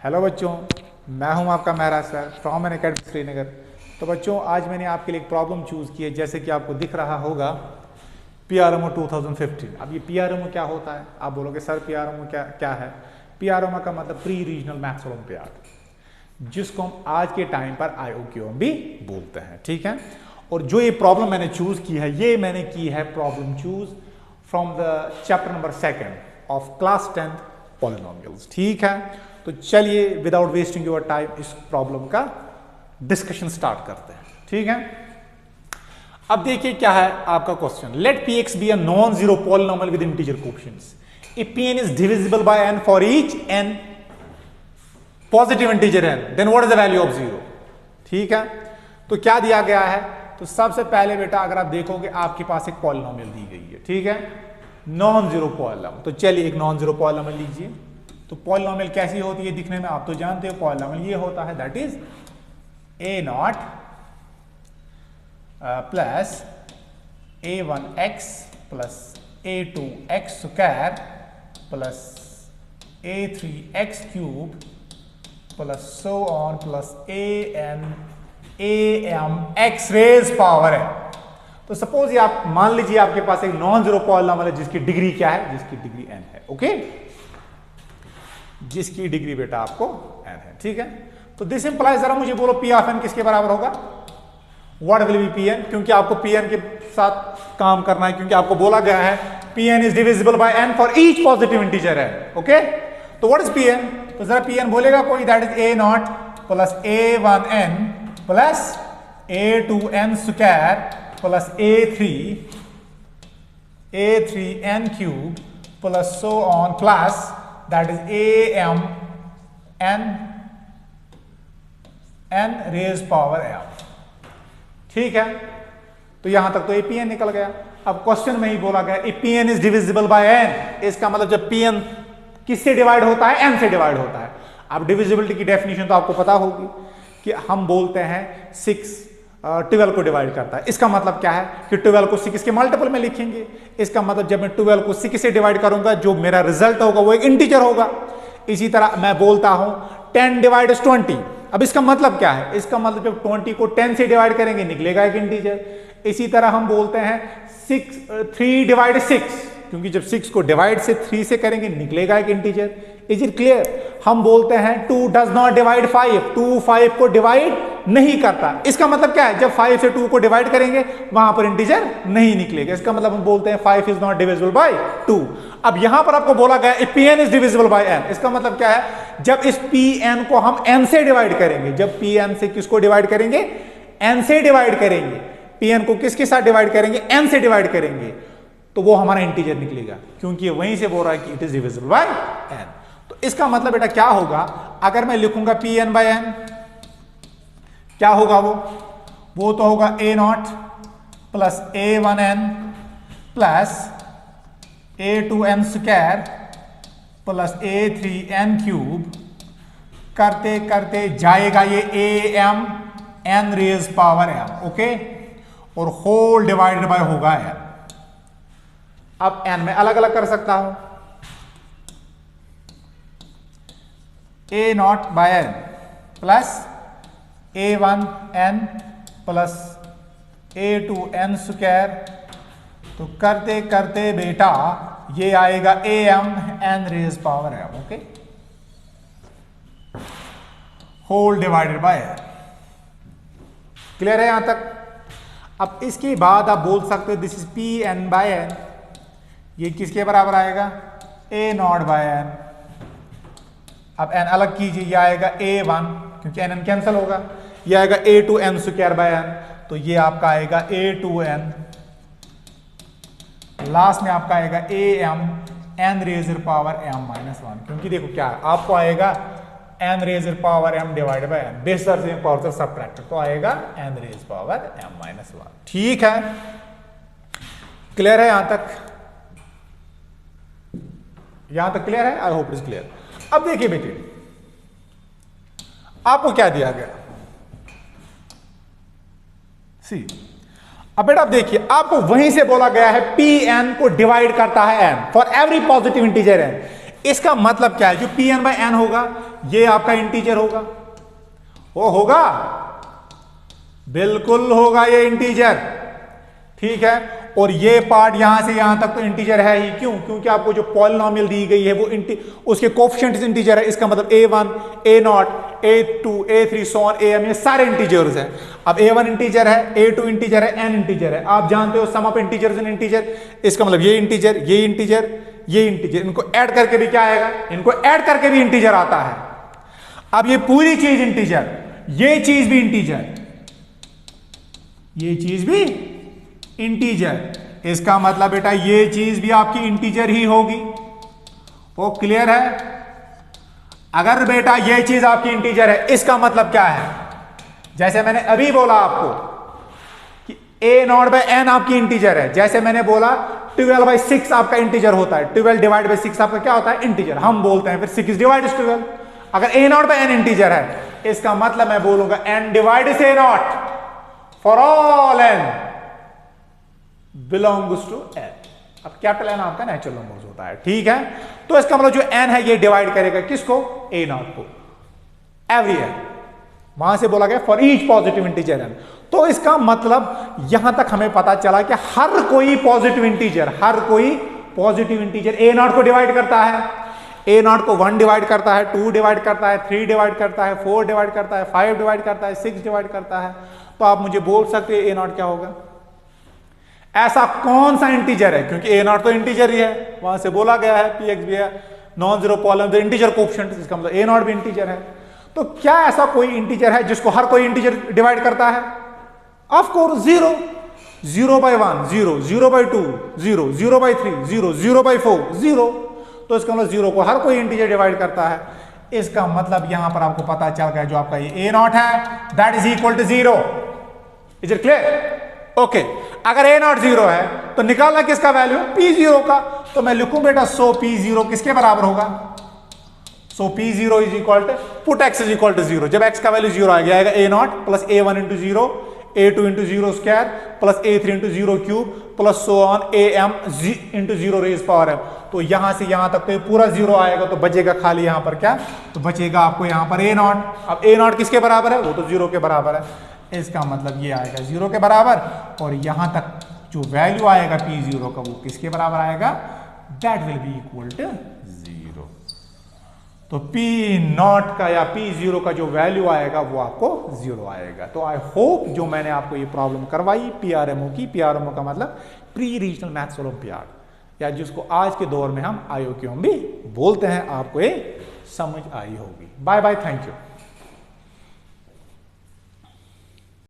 Hello बच्चों, मैं हूं आपका Mehra sir from N academy Srinagar. तो बच्चों, आज मैंने आपके लिए एक प्रॉब्लम चूज़ की है, जैसे कि आपको दिख रहा होगा PRMO 2015। अब ये PRMO क्या होता है? आप बोलोगे सर PRMO क्या क्या है? PRMO का मतलब प्री रीजनल मैथ्स ओलंपियाड, जिसको हम आज के टाइम पर IOQM भी बोलते हैं, ठीक है। और जो ये प्रॉब्लम मैंने चूज की है, ये मैंने की है problem choose from the chapter number 2 of class 10 polynomials, ठीक है। तो चलिए विदाउट वेस्टिंग योर टाइम इस प्रॉब्लम का डिस्कशन स्टार्ट करते हैं, ठीक है। अब देखिए क्या है आपका question. Let Px be a non zero polynomial with integer coefficients if Pn is divisible by n for each n positive integer n, then what is the value of zero, ठीक है। तो क्या दिया गया है? तो सबसे पहले बेटा अगर आप देखोगे आपके पास एक पॉलिनोमियल दी गई है, ठीक है, नॉन जीरो पॉलिनोमियल। तो चलिए एक नॉन जीरो पॉलिनोमियल लीजिए। तो पॉलिनोमियल कैसी होती है दिखने में? आप तो जानते हो पॉलिनोमियल ये होता है, that is a0 plus a1x plus a2x square plus a3x cube plus so on plus am x raise power है। तो सपोज ये आप मान लीजिए आपके पास एक नॉन जीरो पॉलिनोमियल है जिसकी डिग्री क्या है? जिसकी डिग्री n है, ओके, जिसकी डिग्री बेटा आपको n है, ठीक है। तो दिस इंप्लाइज, जरा मुझे बोलो P ऑफ n किसके बराबर होगा? What will be Pn? क्योंकि आपको Pn के साथ काम करना है, क्योंकि आपको बोला गया है Pn is divisible by n for each positive integer है, ओके। तो व्हाट इज Pn? तो जरा Pn बोलेगा कोई, that is a0 plus a1n plus a2n square plus a3n cube plus so on plus that is am n raise power m, ठीक है। तो यहां तक तो Pn निकल गया। अब क्वेश्चन में ही बोला गया Pn is divisible by n, इसका मतलब जब Pn किससे डिवाइड होता है? n से डिवाइड होता है। अब डिविजिबिलिटी की डेफिनेशन तो आपको पता होगी कि हम बोलते हैं 6 12 को डिवाइड करता है। इसका मतलब क्या है कि 12 को 6 के मल्टीपल में लिखेंगे। इसका मतलब जब मैं 12 को 6 से डिवाइड करूंगा, जो मेरा रिजल्ट होगा वो एक इंटीजर होगा। इसी तरह मैं बोलता हूं 10 डिवाइड 20। अब इसका मतलब क्या है? इसका मतलब जब 20 को 10 से डिवाइड करेंगे निकलेगा एक इंटीजर। इसी तरह हम बोलते हैं 3 डिवाइड 6, क्योंकि जब 6 को डिवाइड से 3 से करेंगे निकलेगा एक इंटीजर। Is it clear? हम बोलते हैं 2 डज नॉट डिवाइड 5, 2 5 को डिवाइड नहीं करता। इसका मतलब क्या है? जब 5 से 2 को डिवाइड करेंगे वहां पर इंटीजर नहीं निकलेगा। इसका मतलब हम बोलते हैं 5 इज नॉट डिविजिबल बाय 2। अब यहां पर आपको बोला गया Pn is divisible by n, इसका मतलब क्या है? जब इस Pn को हम n से डिवाइड करेंगे, जब Pn से किसको डिवाइड करेंगे? n से डिवाइड करेंगे। Pn को किसके साथ डिवाइड करेंगे? n से डिवाइड करेंगे, तो वो हमारा इंटीजर निकलेगा, क्योंकि वहीं से बोल रहा है कि it is divisible by n। तो इसका मतलब बेटा क्या होगा? अगर मैं लिखूंगा Pn बाय n, क्या होगा? वो तो होगा a0 plus a1n plus a2n square plus a3n cube, करते करते जाएगा ये am n raise power m, okay, और होल डिवाइडेड बाय होगा n। अब n में अलग अलग कर सकता हूं, a0 by n plus a1n plus a2n square, तो करते करते बेटा ये आएगा am n raise power m, okay, whole divided by n। Clear है यहां तक? अब इसके बाद आप बोल सकते हो this is Pn by n, ये किसके बराबर आएगा? a0 by n। अब n अलग कीजिए, ये आएगा a1, क्योंकि n कैंसिल होगा, ये आएगा a2n स्क्वायर बाय n, तो ये आपका आएगा a2n, लास्ट में आपका आएगा am n raise to power m minus 1, क्योंकि देखो क्या है, आपको आएगा n raise to power m divide by n, बेसर से पावर से सबट्रैक्ट, तो आएगा n raise power m minus 1, ठीक है। क्लियर है यहां तक? यहां तक क्लियर है? I hope it is clear. अब देखिए बेटे, आपको क्या दिया गया? सी, अब बेटा आप देखिए, आपको वहीं से बोला गया है Pn को डिवाइड करता है n for every positive integer n। इसका मतलब क्या है, जो Pn बाय n होगा ये आपका इंटीजर होगा, वो होगा, बिल्कुल होगा ये इंटीजर, ठीक है। और ये पार्ट यहां से यहां तक तो इंटीजर है ही, क्यों? क्योंकि आपको जो पॉलिनोमियल दी गई है वो उसके कोएफिशिएंट्स इंटीजर है, इसका मतलब a1, a0, a2, a3 so on am ये सारे इंटीजर्स हैं। अब a1 इंटीजर है, a2 इंटीजर है, n इंटीजर है, आप जानते हो सम ऑफ इंटीजर्स इन इंटीजर, इसका मतलब ये इंटीजर, ये इंटीजर, ये इंटीजर, इनको ऐड करके भी क्या आएगा, इनको ऐड करके भी इंटीजर आता है। अब ये पूरी चीज इंटीजर, ये चीज भी इंटीजर, ये चीज भी इंटीजर, इसका मतलब बेटा ये चीज भी आपकी इंटीजर ही होगी, वो क्लियर है। अगर बेटा ये चीज आपकी इंटीजर है, इसका मतलब क्या है, जैसे मैंने अभी बोला आपको कि a0 बाय n आपकी इंटीजर है, जैसे मैंने बोला 12/6 आपका इंटीजर होता है, 12 डिवाइड बाय 6 आपका क्या होता है, इंटीजर, हम बोलते हैं फिर 6 डिवाइड 12। अगर a0 बाय n इंटीजर है, इसका मतलब मैं बोलूंगा n divide a0 for all n belongs to n। अब कैपिटल N आपका नेचुरल नंबर्स होता है, ठीक है। तो इसका मतलब जो n है ये डिवाइड करेगा किसको, a0 को, एवरी n, वहां से बोला गया for each positive integer n। तो इसका मतलब यहां तक हमें पता चला कि हर कोई पॉजिटिव इंटीजर, हर कोई पॉजिटिव इंटीजर a0 को डिवाइड करता है, a0 को 1 डिवाइड करता है, 2 डिवाइड करता है, 3 डिवाइड करता है, 4 डिवाइड करता है, 5 डिवाइड करता है, 6 डिवाइड करता है। तो आप मुझे बोल सकते हैं a0 क्या होगा, ऐसा कौन सा इंटीजर है, क्योंकि a0 तो इंटीजर ही है, वहां से बोला गया है px भी है, non zero polynomial integer coefficient, इसका मतलब a0 भी इंटीजर है। तो क्या ऐसा कोई इंटीजर है जिसको हर कोई इंटीजर डिवाइड करता है, ऑफ कोर्स 0, 0/1 0, 0/2 0, 0/3 0, 0/4 0। तो इसका मतलब 0 को हर कोई इंटीजर डिवाइड करता है, इसका मतलब यहां पर आपको पता चल गया जो आपका ये a0 है that is equal to 0। Is it clear? Okay, अगर a0 0 है तो निकालना किसका वैल्यू, p0 का। तो मैं लिखूं बेटा सो p0 किसके बराबर होगा, so p0 is equal to put x is equal to 0। जब x का वैल्यू 0 आएगा a0 plus a1 into 0, a2 into 0 square plus a3 into 0 cube plus so on am into 0 raise power m। तो यहां से यहां तक तो ये पूरा 0 आएगा, तो बचेगा खाली यहां पर क्या, तो बचेगा आपको यहां पर a0। अब a0 किसके बराबर है, वो तो 0 के बराबर है, इसका मतलब ये आएगा 0 के बराबर, और यहां तक जो वैल्यू आएगा p0 का वो किसके बराबर आएगा, that will be equal to 0। तो p0 का या p0 का जो वैल्यू आएगा वो आपको 0 आएगा। तो आई होप जो मैंने आपको ये प्रॉब्लम करवाई PRMO की, PRMO का मतलब प्री रीजनल मैथ्स ओलंपियाड, या जिसको आज के दौर में हम IOQM भी बोलते हैं, आपको ये समझ आई होगी। Bye bye, thank you.